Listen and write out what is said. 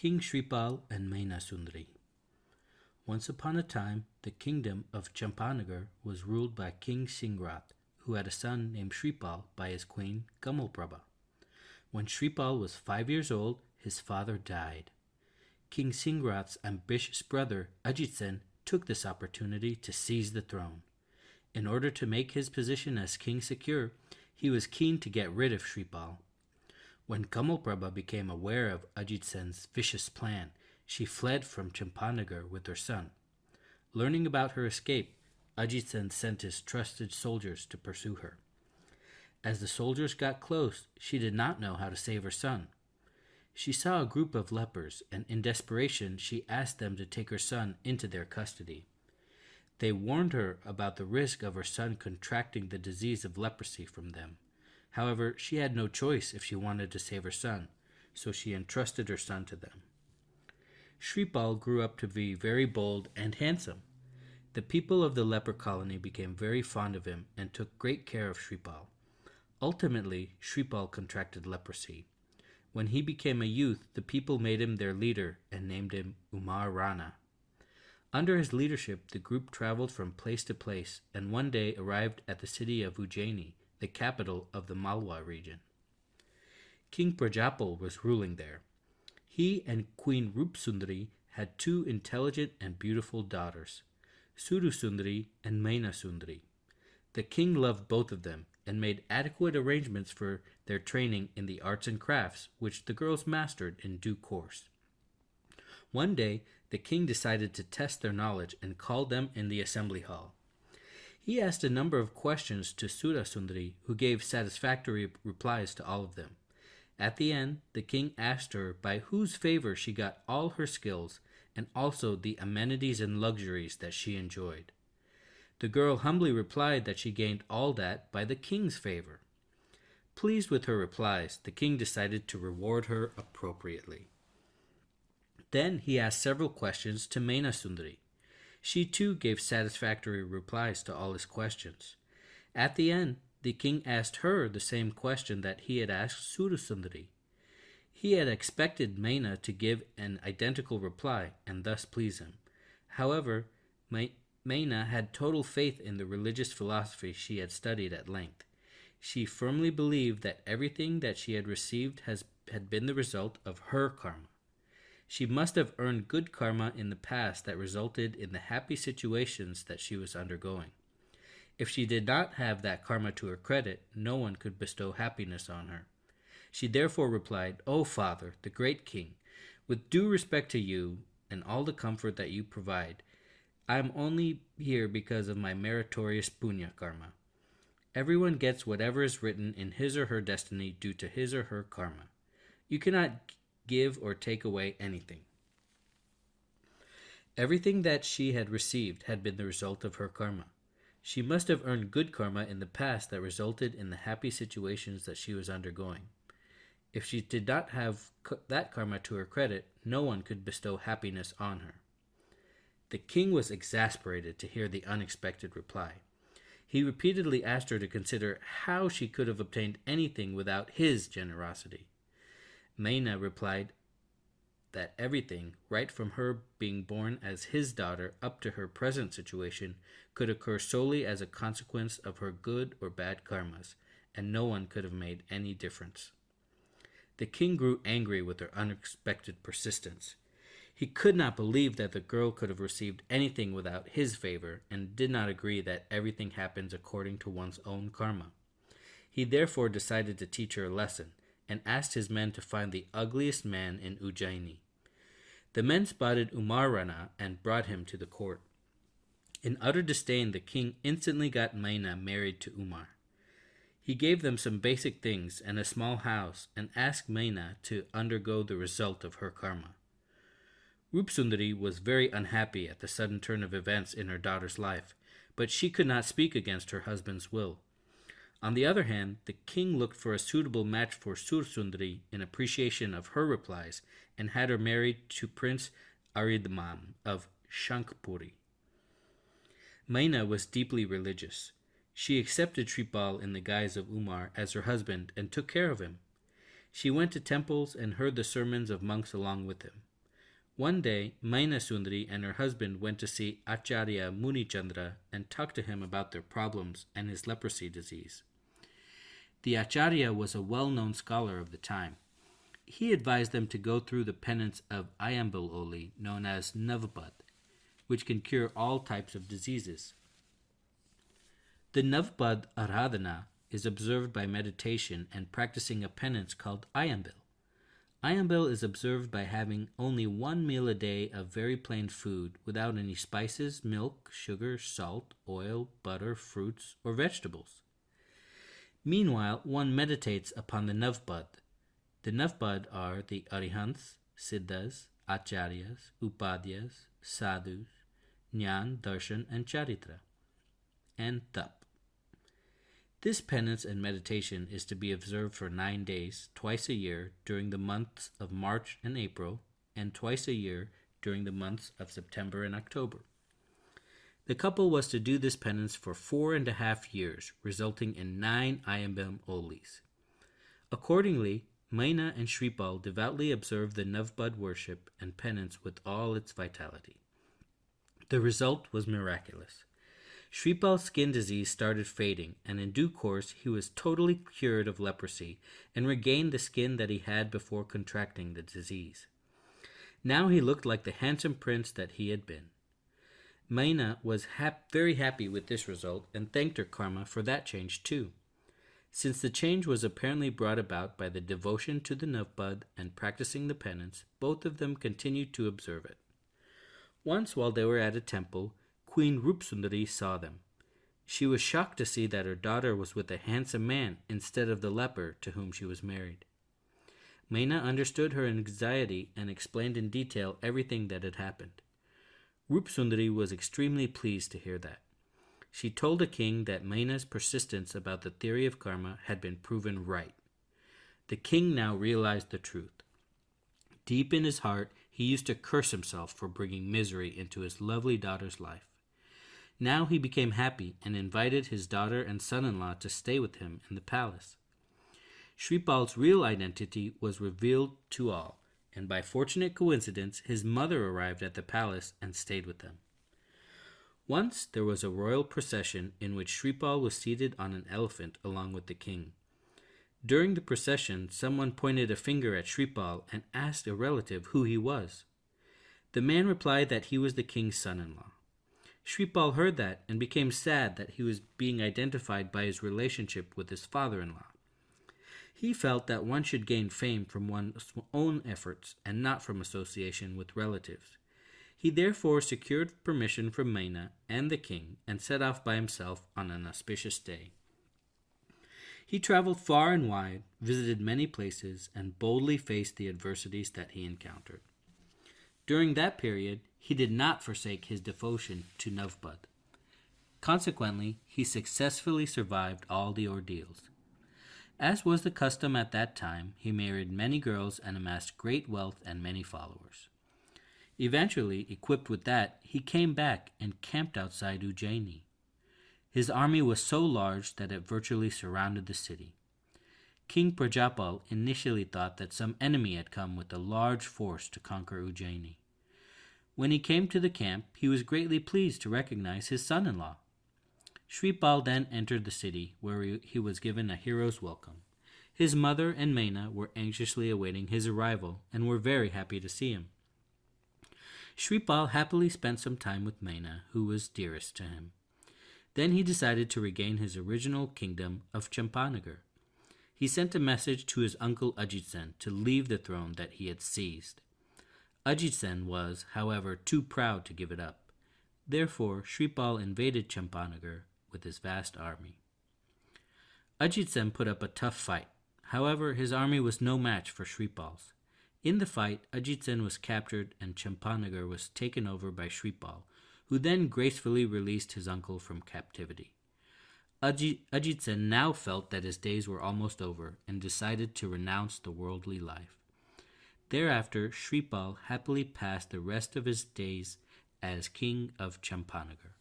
King Shripal and Mayana Sundari. Once upon a time, the kingdom of Champanagar was ruled by King Singrat, who had a son named Shripal by his queen Kamalprabha. When Shripal was 5 years old, his father died. King Singrat's ambitious brother Ajitsen took this opportunity to seize the throne. In order to make his position as king secure, he was keen to get rid of Shripal. When Kamalprabha became aware of Ajitsen's vicious plan, she fled from Champanagar with her son. Learning about her escape, Ajitsen sent his trusted soldiers to pursue her. As the soldiers got close, she did not know how to save her son. She saw a group of lepers, and in desperation she asked them to take her son into their custody. They warned her about the risk of her son contracting the disease of leprosy from them. However, she had no choice if she wanted to save her son, so she entrusted her son to them. Shripal grew up to be very bold and handsome. The people of the leper colony became very fond of him and took great care of Shripal. Ultimately, Shripal contracted leprosy. When he became a youth, the people made him their leader and named him Umar Rana. Under his leadership, the group traveled from place to place and one day arrived at the city of Ujjaini, the capital of the Malwa region. King Prajapal was ruling there. He and Queen Rupsundari had two intelligent and beautiful daughters, Surusundari and Mayana Sundari. The king loved both of them and made adequate arrangements for their training in the arts and crafts, which the girls mastered in due course. One day, the king decided to test their knowledge and called them in the assembly hall. He asked a number of questions to Surasundari, who gave satisfactory replies to all of them. At the end, the king asked her by whose favor she got all her skills and also the amenities and luxuries that she enjoyed. The girl humbly replied that she gained all that by the king's favor. Pleased with her replies, the king decided to reward her appropriately. Then he asked several questions to Mayana Sundari. She too gave satisfactory replies to all his questions. At the end, the king asked her the same question that he had asked Surasundari. He had expected Mayana to give an identical reply and thus please him. However, Mayana had total faith in the religious philosophy she had studied at length. She firmly believed that everything that she had received had been the result of her karma. She must have earned good karma in the past that resulted in the happy situations that she was undergoing. If she did not have that karma to her credit, no one could bestow happiness on her. She therefore replied, "O Father, the great king, with due respect to you and all the comfort that you provide, I am only here because of my meritorious punya karma. Everyone gets whatever is written in his or her destiny due to his or her karma. You cannot give or take away anything." Everything that she had received had been the result of her karma. She must have earned good karma in the past that resulted in the happy situations that she was undergoing. If she did not have that karma to her credit, no one could bestow happiness on her. The king was exasperated to hear the unexpected reply. He repeatedly asked her to consider how she could have obtained anything without his generosity. Mayana replied that everything, right from her being born as his daughter up to her present situation, could occur solely as a consequence of her good or bad karmas, and no one could have made any difference. The king grew angry with her unexpected persistence. He could not believe that the girl could have received anything without his favor, and did not agree that everything happens according to one's own karma. He therefore decided to teach her a lesson, and asked his men to find the ugliest man in Ujjaini. The men spotted Umar Rana and brought him to the court. In utter disdain, the king instantly got Mayana married to Umar. He gave them some basic things and a small house and asked Mayana to undergo the result of her karma. Rupsundari was very unhappy at the sudden turn of events in her daughter's life, but she could not speak against her husband's will. On the other hand, the king looked for a suitable match for Sursundari in appreciation of her replies and had her married to Prince Aridman of Shankpuri. Mayana was deeply religious. She accepted Shripal in the guise of Umar as her husband and took care of him. She went to temples and heard the sermons of monks along with him. One day, Mayana Sundari and her husband went to see Acharya Munichandra and talked to him about their problems and his leprosy disease. The Acharya was a well-known scholar of the time. He advised them to go through the penance of Ayambal Oli, known as Navbad, which can cure all types of diseases. The Navbad Aradhana is observed by meditation and practicing a penance called Ayambal. Ayambal is observed by having only one meal a day of very plain food without any spices, milk, sugar, salt, oil, butter, fruits, or vegetables. Meanwhile, one meditates upon the Navbad. The Navbad are the Arihants, Siddhas, Acharyas, Upadhyas, Sadhus, Jnana, Darshan, and Charitra, and Tap. This penance and meditation is to be observed for 9 days, twice a year, during the months of March and April, and twice a year during the months of September and October. The couple was to do this penance for 4.5 years, resulting in 9 Ayambam Olis. Accordingly, Mayana and Shripal devoutly observed the Navbad worship and penance with all its vitality. The result was miraculous. Shripal's skin disease started fading, and in due course he was totally cured of leprosy and regained the skin that he had before contracting the disease. Now he looked like the handsome prince that he had been. Mayana was very happy with this result and thanked her karma for that change too. Since the change was apparently brought about by the devotion to the Navbad and practicing the penance, both of them continued to observe it. Once, while they were at a temple, Queen Rupsundari saw them. She was shocked to see that her daughter was with a handsome man instead of the leper to whom she was married. Mayana understood her anxiety and explained in detail everything that had happened. Rupsundari was extremely pleased to hear that. She told the king that Mayana's persistence about the theory of karma had been proven right. The king now realized the truth. Deep in his heart, he used to curse himself for bringing misery into his lovely daughter's life. Now he became happy and invited his daughter and son-in-law to stay with him in the palace. Shripal's real identity was revealed to all, and by fortunate coincidence, his mother arrived at the palace and stayed with them. Once there was a royal procession in which Shripal was seated on an elephant along with the king. During the procession, someone pointed a finger at Shripal and asked a relative who he was. The man replied that he was the king's son-in-law. Shripal heard that and became sad that he was being identified by his relationship with his father-in-law. He felt that one should gain fame from one's own efforts and not from association with relatives. He therefore secured permission from Mayana and the king and set off by himself on an auspicious day. He traveled far and wide, visited many places, and boldly faced the adversities that he encountered. During that period, he did not forsake his devotion to Navbad. Consequently, he successfully survived all the ordeals. As was the custom at that time, he married many girls and amassed great wealth and many followers. Eventually, equipped with that, he came back and camped outside Ujjaini. His army was so large that it virtually surrounded the city. King Prajapal initially thought that some enemy had come with a large force to conquer Ujjaini. When he came to the camp, he was greatly pleased to recognize his son-in-law. Shripal then entered the city, where he was given a hero's welcome. His mother and Mayana were anxiously awaiting his arrival and were very happy to see him. Shripal happily spent some time with Mayana, who was dearest to him. Then he decided to regain his original kingdom of Champanagar. He sent a message to his uncle Ajit Sen to leave the throne that he had seized. Ajit Sen was, however, too proud to give it up. Therefore, Shripal invaded Champanagar with his vast army. Ajit Sen put up a tough fight. However, his army was no match for Shripal's. In the fight, Ajit Sen was captured and Champanagar was taken over by Shripal, who then gracefully released his uncle from captivity. Ajit Sen now felt that his days were almost over and decided to renounce the worldly life. Thereafter, Shripal happily passed the rest of his days as king of Champanagar.